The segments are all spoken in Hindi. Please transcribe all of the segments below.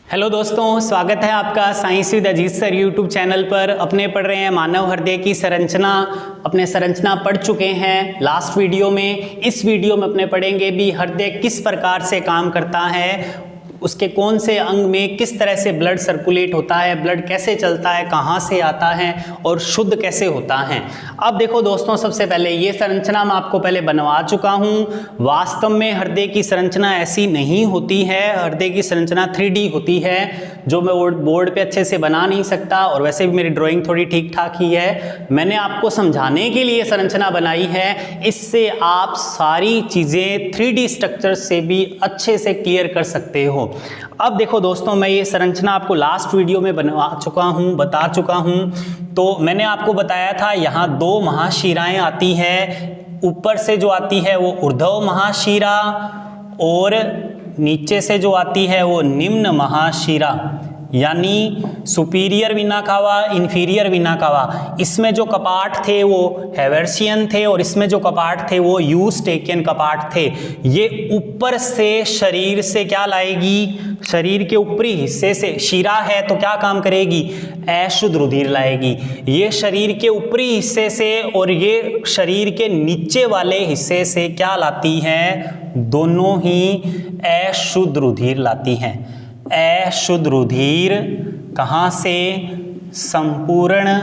हेलो दोस्तों, स्वागत है आपका science with Ajit sir YouTube channel पर। अपने पढ़ रहे हैं मानव हृदय की संरचना। अपने संरचना पढ़ चुके हैं लास्ट वीडियो में। इस वीडियो में अपने पढ़ेंगे भी हृदय किस प्रकार से काम करता है, उसके कौन से अंग में किस तरह से ब्लड सर्कुलेट होता है, ब्लड कैसे चलता है, कहाँ से आता है और शुद्ध कैसे होता है। अब देखो दोस्तों, सबसे पहले ये संरचना मैं आपको पहले बनवा चुका हूँ। वास्तव में हृदय की संरचना ऐसी नहीं होती है। हृदय की संरचना 3D होती है, जो मैं बोर्ड पे अच्छे से बना नहीं सकता, और वैसे भी मेरी ड्राइंग थोड़ी ठीक ठाक ही है। मैंने आपको समझाने के लिए संरचना बनाई है, इससे आप सारी चीज़ें 3D स्ट्रक्चर से भी अच्छे से क्लियर कर सकते हो। अब देखो दोस्तों, मैं ये संरचना आपको लास्ट वीडियो में बता चुका हूँ। तो मैंने आपको बताया था यहाँ दो महाशिराएं आती है। ऊपर से जो आती है वो ऊर्ध्व महाशिरा, और नीचे से जो आती है वो निम्न महाशिरा, यानी सुपीरियर वीना कावा, इंफीरियर वीना कावा। इसमें जो कपाट थे वो हेवर्सियन थे, और इसमें जो कपाट थे वो यूस्टेकियन कपाट थे। ये ऊपर से शरीर से क्या लाएगी, शरीर के ऊपरी हिस्से से, शिरा है तो क्या काम करेगी, अशुद्ध रुधिर लाएगी। ये शरीर के ऊपरी हिस्से से और ये शरीर के नीचे वाले हिस्से से क्या लाती है, दोनों ही अशुद्ध रुधिर लाती हैं। अशुद्ध रुधिर कहाँ से, संपूर्ण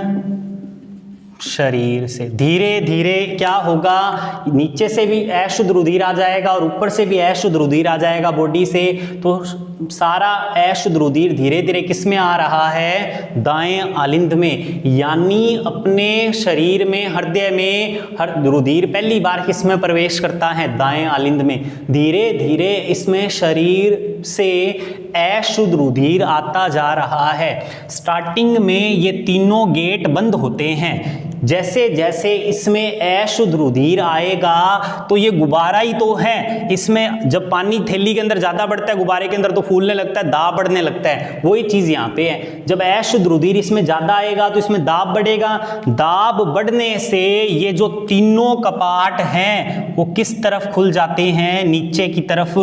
शरीर से। धीरे धीरे क्या होगा, नीचे से भी अशुद्ध रुधिर आ जाएगा और ऊपर से भी अशुद्ध रुधिर आ जाएगा बॉडी से। तो सारा अशुद्ध रुधिर धीरे धीरे किस में आ रहा है, दाएं आलिंद में। यानी अपने शरीर में, हृदय में रुधिर पहली बार किस में प्रवेश करता है, दाएं आलिंद में। धीरे धीरे इसमें शरीर से अशुद्ध रुधिर आता जा रहा है। स्टार्टिंग में ये तीनों गेट बंद होते हैं। जैसे जैसे इसमें अशुद्ध रुधिर आएगा तो ये गुब्बारा ही तो है। इसमें जब पानी थैली के अंदर ज़्यादा बढ़ता है, गुब्बारे के अंदर तो फूलने लगता है, दाब बढ़ने लगता है। वही चीज़ यहाँ पे है। जब अशुद्ध रुधिर इसमें ज़्यादा आएगा तो इसमें दाब बढ़ेगा। दाब बढ़ने से ये जो तीनों कपाट हैं वो किस तरफ खुल जाते हैं, नीचे की तरफ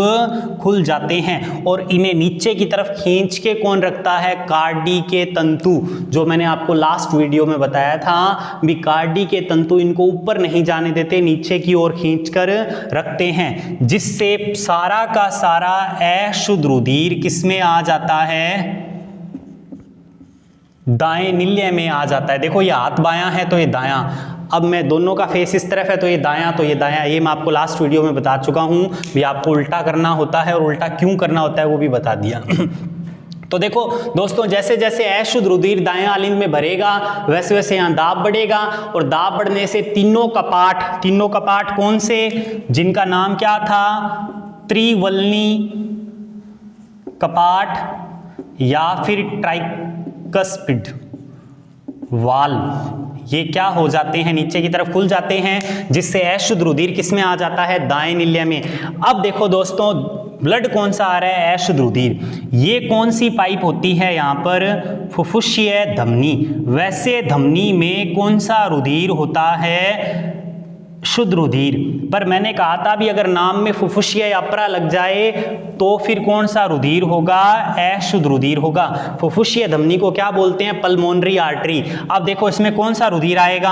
खुल जाते हैं। और इन्हें नीचे की तरफ खींच के कौन रखता है, कार्डी के तंतु। जो मैंने आपको लास्ट वीडियो में बताया था, कार्डी के तंतु इनको ऊपर नहीं जाने देते, नीचे की ओर खींचकर रखते हैं, जिससे सारा का सारा अशुद्ध रुधिर किसमें आ जाता है, दाएं निल्य में आ जाता है। देखो ये हाथ बायां है तो ये दायां। अब मैं दोनों का फेस इस तरफ है तो ये दायां, तो ये दायां। ये मैं आपको लास्ट वीडियो में बता चुका हूं भी आपको उल्टा करना होता है, और उल्टा क्यों करना होता है वो भी बता दिया। तो देखो दोस्तों, जैसे जैसे अशुद्ध रुधिर दाएं आलिंद में भरेगा वैसे वैसे यहाँ दाब बढ़ेगा, और दाब बढ़ने से तीनों कपाट कौन से, जिनका नाम क्या था, त्रिवलनी कपाट या फिर ट्राइकस्पिड वाल्व, ये क्या हो जाते हैं, नीचे की तरफ खुल जाते हैं, जिससे अशुद्ध रुधिर किसमें आ जाता है, दाएं निल्य में। अब देखो दोस्तों, ब्लड कौन सा आ रहा है, अशुद्ध रुधिर। ये कौन सी पाइप होती है यहाँ पर, फुफ्फुसीय धमनी। वैसे धमनी में कौन सा रुधिर होता है, शुद्ध रुधिर। पर मैंने कहा था भी अगर नाम में फुफ्फुसीय या अपरा लग जाए तो फिर कौन सा रुधिर होगा, अशुद्ध रुधिर होगा। फुफ्फुसीय धमनी को क्या बोलते हैं, पल्मोनरी आर्टरी। अब देखो इसमें कौन सा रुधिर आएगा,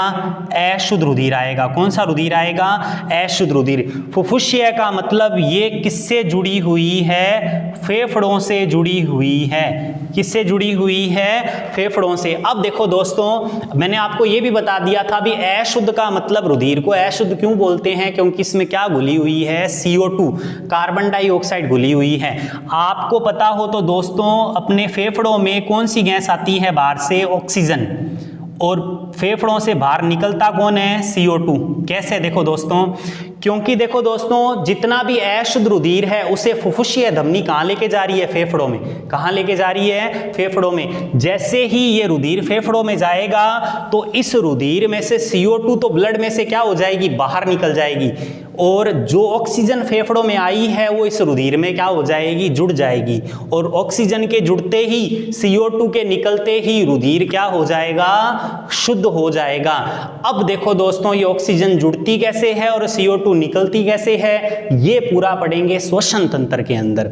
अशुद्ध रुधिर आएगा। कौन सा रुधिर आएगा, अशुद्ध रुधिर। फुफ्फुसीय का मतलब ये किससे जुड़ी हुई है, फेफड़ों से जुड़ी हुई है। किससे जुड़ी हुई है, फेफड़ों से। अब देखो दोस्तों, मैंने आपको ये भी बता दिया था भी अशुद्ध का मतलब, रुधिर को अशुद्ध क्यों बोलते हैं, क्योंकि इसमें क्या घुली हुई है, CO2, कार्बन डाइऑक्साइड घुली हुई है। आपको पता हो तो दोस्तों, अपने फेफड़ों में कौन सी गैस आती है बाहर से, ऑक्सीजन, और फेफड़ों से बाहर निकलता कौन है, CO2। कैसे, देखो दोस्तों, क्योंकि देखो दोस्तों, जितना भी अशुद्ध रुधिर है उसे फुफ्फुसीय धमनी कहाँ लेके जा रही है, फेफड़ों में। कहाँ लेके जा रही है, फेफड़ों में। जैसे ही ये रुधिर फेफड़ों में जाएगा तो इस रुधिर में से CO2 तो ब्लड में से क्या हो जाएगी, बाहर निकल जाएगी, और जो ऑक्सीजन फेफड़ों में आई है वो इस रुधिर में क्या हो जाएगी, जुड़ जाएगी। और ऑक्सीजन के जुड़ते ही, CO2 के निकलते ही रुधिर क्या हो जाएगा, शुद्ध हो जाएगा। अब देखो दोस्तों, ये ऑक्सीजन जुड़ती कैसे है और CO2 CO2 निकलती कैसे है, ये पूरा पढ़ेंगे श्वसन तंत्र के अंदर।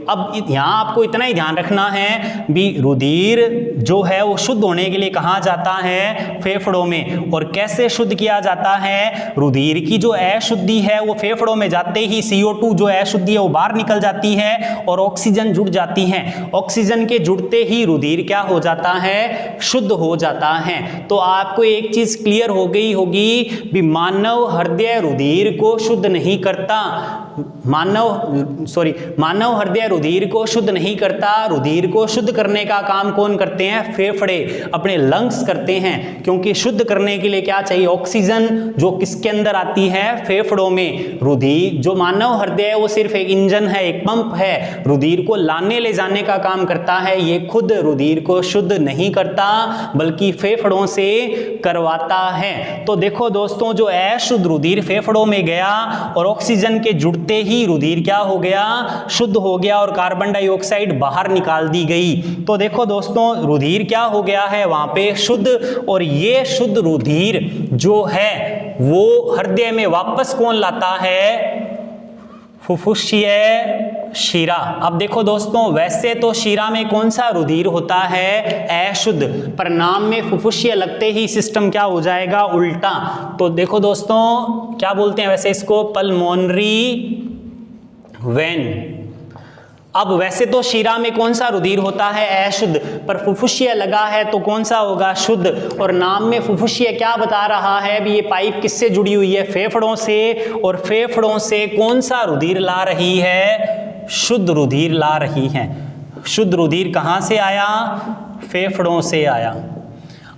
अब यहाँ आपको इतना ही ध्यान रखना है भी रुधिर जो है वो शुद्ध होने के लिए कहाँ जाता है, फेफड़ों में। और कैसे शुद्ध किया जाता है, रुधिर की जो अशुद्धि है वो फेफड़ों में जाते ही CO2 जो अशुद्धि है वो बाहर निकल जाती है और ऑक्सीजन जुड़ जाती है। ऑक्सीजन के जुड़ते ही रुधिर क्या हो जाता है, शुद्ध हो जाता है। तो आपको एक चीज क्लियर हो गई होगी भी मानव हृदय रुधिर को शुद्ध नहीं करता, मानव हृदय रुधिर को शुद्ध नहीं करता। रुधिर को शुद्ध करने का काम कौन करते हैं, फेफड़े, अपने लंग्स करते हैं। क्योंकि शुद्ध करने के लिए क्या चाहिए, ऑक्सीजन, जो किसके अंदर आती है, फेफड़ों में। रुधिर जो मानव हृदय है वो सिर्फ एक इंजन है, एक पंप है, रुधिर को लाने ले जाने का काम करता है। ये खुद रुधिर को शुद्ध नहीं करता बल्कि फेफड़ों से करवाता है। तो देखो दोस्तों, जो अशुद्ध रुधिर फेफड़ों में गया और ऑक्सीजन के जुड़ते ही रुधिर क्या हो गया, शुद्ध हो गया और कार्बन डाइऑक्साइड बाहर निकाल दी गई। तो देखो दोस्तों, रुधिर क्या हो गया है वहां पे, शुद्ध। और ये शुद्ध रुधिर जो है वो हृदय में वापस कौन लाता है, फुफ्फुसीय शिरा। अब देखो दोस्तों, वैसे तो शिरा में कौन सा रुधिर होता है, अशुद्ध, पर नाम में फुफ्फुसीय लगते ही सिस्टम क्या हो जाएगा, उल्टा। तो देखो दोस्तों, क्या बोलते हैं वैसे इसको, पल्मोनरी वेन। अब वैसे तो शिरा में कौन सा रुधिर होता है, अशुद्ध, पर फुफ्फुसीय लगा है तो कौन सा होगा, शुद्ध। और नाम में फुफ्फुसीय क्या बता रहा है भी, ये पाइप किससे जुड़ी हुई है, फेफड़ों से। और फेफड़ों से कौन सा रुधिर ला रही है, शुद्ध रुधिर ला रही है। शुद्ध रुधिर कहाँ से आया, फेफड़ों से आया।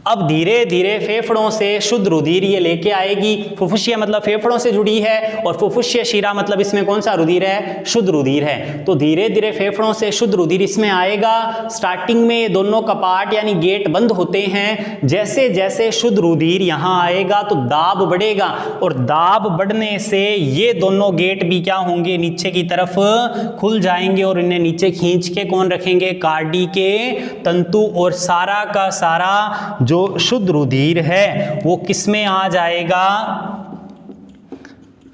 अब धीरे धीरे फेफड़ों से शुद्ध रुधिर ये लेके आएगी। फुफ्फुसीय मतलब फेफड़ों से जुड़ी है और फुफ्फुसीय शिरा मतलब इसमें कौन सा रुधिर है, शुद्ध रुधिर है। तो धीरे धीरे फेफड़ों से शुद्ध रुधिर इसमें आएगा। स्टार्टिंग में ये दोनों कपाट यानी गेट बंद होते हैं। जैसे जैसे शुद्ध रुधिर यहाँ आएगा तो दाब बढ़ेगा और दाब बढ़ने से ये दोनों गेट भी क्या होंगे, नीचे की तरफ खुल जाएंगे और इन्हें नीचे खींच के कौन रखेंगे, कार्डी के तंतु। और सारा का सारा जो शुद्ध रुधिर है वो किस में आ जाएगा,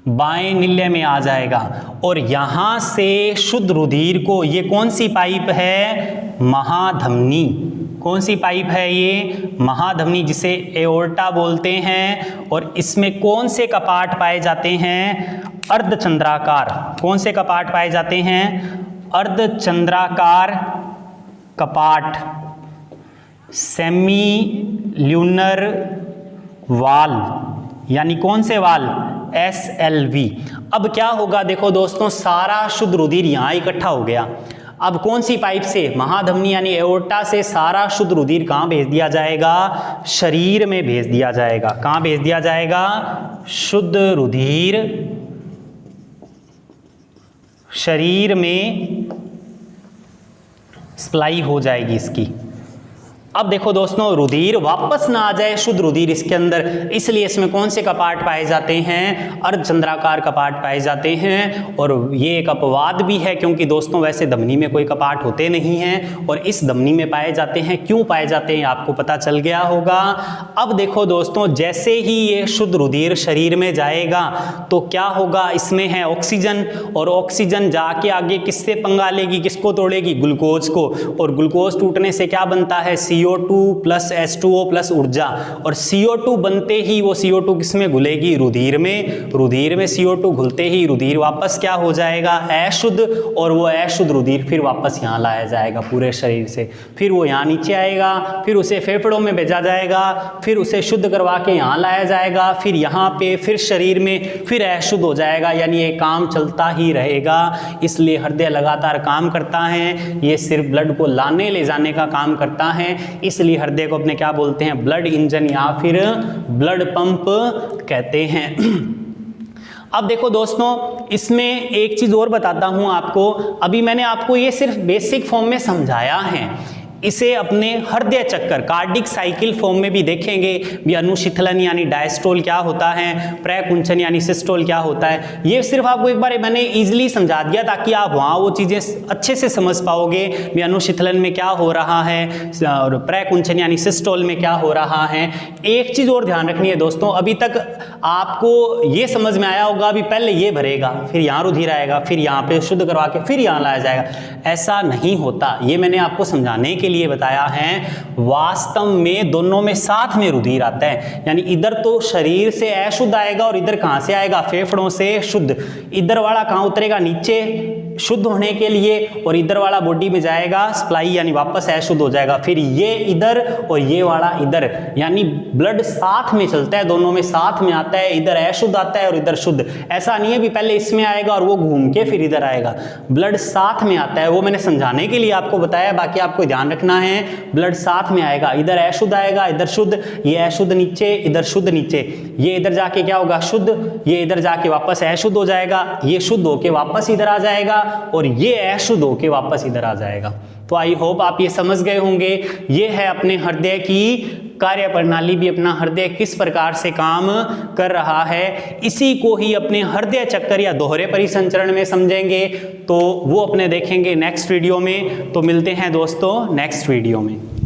बाएं नीले में आ जाएगा। और यहां से शुद्ध रुधिर को, ये कौन सी पाइप है, महाधमनी। कौन सी पाइप है ये, महाधमनी, जिसे एओर्टा बोलते हैं। और इसमें कौन से कपाट पाए जाते हैं, अर्धचंद्राकार। कौन से कपाट पाए जाते हैं, अर्धचंद्राकार कपाट, सेमी ल्यूनर वाल्व, यानी कौन से वाल्व, SLV। अब क्या होगा, देखो दोस्तों, सारा शुद्ध रुधिर यहाँ इकट्ठा हो गया। अब कौन सी पाइप से, महाधमनी यानी एओर्टा से सारा शुद्ध रुधिर कहाँ भेज दिया जाएगा, शरीर में भेज दिया जाएगा। कहाँ भेज दिया जाएगा, शुद्ध रुधिर शरीर में सप्लाई हो जाएगी इसकी। अब देखो दोस्तों, रुधिर वापस ना आ जाए, शुद्ध रुधिर इसके अंदर, इसलिए इसमें कौन से कपाट पाए जाते हैं, अर्धचंद्राकार कपाट पाए जाते हैं। और ये एक अपवाद भी है क्योंकि दोस्तों वैसे धमनी में कोई कपाट होते नहीं हैं और इस धमनी में पाए जाते हैं। क्यों पाए जाते हैं आपको पता चल गया होगा। अब देखो दोस्तों, जैसे ही ये शुद्ध रुधिर शरीर में जाएगा तो क्या होगा, इसमें है ऑक्सीजन, और ऑक्सीजन जाके आगे किससे पंगा लेगी, किसको तोड़ेगी, ग्लूकोज को। और ग्लूकोज टूटने से क्या बनता है, CO2 प्लस H2O प्लस ऊर्जा। और CO2 बनते ही वो CO2 किसमें घुलेगी, रुधिर में। रुधिर में CO2 घुलते ही रुधिर वापस क्या हो जाएगा, अशुद्ध। और वो अशुद्ध रुधिर फिर वापस यहाँ लाया जाएगा पूरे शरीर से। फिर वो यहाँ नीचे आएगा, फिर उसे फेफड़ों में भेजा जाएगा, फिर उसे शुद्ध करवा के यहाँ लाया जाएगा, फिर यहाँ पे, फिर शरीर में, फिर अशुद्ध हो जाएगा। यानी ये काम चलता ही रहेगा। इसलिए हृदय लगातार काम करता है। ये सिर्फ ब्लड को लाने ले जाने का काम करता है। इसलिए हृदय को अपने क्या बोलते हैं, ब्लड इंजन या फिर ब्लड पंप कहते हैं। अब देखो दोस्तों, इसमें एक चीज और बताता हूं आपको। अभी मैंने आपको ये सिर्फ बेसिक फॉर्म में समझाया है इसे अपने हृदय चक्कर कार्डिक साइकिल फॉर्म में भी देखेंगे भी अनुशीतलन यानी डायस्टोल क्या होता है, प्रकुंचन यानी सिस्टोल क्या होता है। ये सिर्फ आपको एक बार मैंने इजीली समझा दिया ताकि आप वहाँ वो चीज़ें अच्छे से समझ पाओगे भी अनुशीतलन में क्या हो रहा है और प्रकुंचन यानी सिस्टोल में क्या हो रहा है। एक चीज़ और ध्यान रखनी है दोस्तों, अभी तक आपको ये समझ में आया होगा भी पहले ये भरेगा फिर यहाँ रुधिर आएगा फिर यहाँ पे शुद्ध करवा के फिर यहाँ लाया जाएगा। ऐसा नहीं होता, ये मैंने आपको समझाने के लिए बताया है। वास्तव में दोनों में साथ में रुधिर आता है, यानी इधर तो शरीर से अशुद्ध आएगा और इधर कहाँ से आएगा, फेफड़ों से शुद्ध। इधर वाला कहाँ उतरेगा, नीचे शुद्ध होने के लिए, और इधर वाला बॉडी में जाएगा सप्लाई यानी वापस अशुद्ध हो जाएगा। फिर ये इधर और ये वाला इधर, यानी ब्लड साथ में चलता है, दोनों में साथ में आता है। इधर अशुद्ध आता है और इधर शुद्ध। ऐसा नहीं है भी पहले इसमें आएगा और वो घूम के फिर इधर आएगा, ब्लड साथ में आता है। वो मैंने समझाने के लिए आपको बताया, बाकी आपको ध्यान रखना है। ब्लड साथ में आएगा, इधर अशुद्ध आएगा इधर शुद्ध, ये अशुद्ध नीचे इधर शुद्ध नीचे, ये इधर जाके क्या होगा शुद्ध, ये इधर जाके वापस अशुद्ध हो जाएगा, ये शुद्ध होके वापस इधर आ जाएगा और ये अशुद्ध होके वापस इधर आ जाएगा। तो आई होप आप ये समझ गए होंगे। ये है अपने हृदय की कार्य प्रणाली, भी अपना हृदय किस प्रकार से काम कर रहा है। इसी को ही अपने हृदय चक्कर या दोहरे परिसंचरण में समझेंगे, तो वो अपने देखेंगे नेक्स्ट वीडियो में। तो मिलते हैं दोस्तों नेक्स्ट वीडियो में।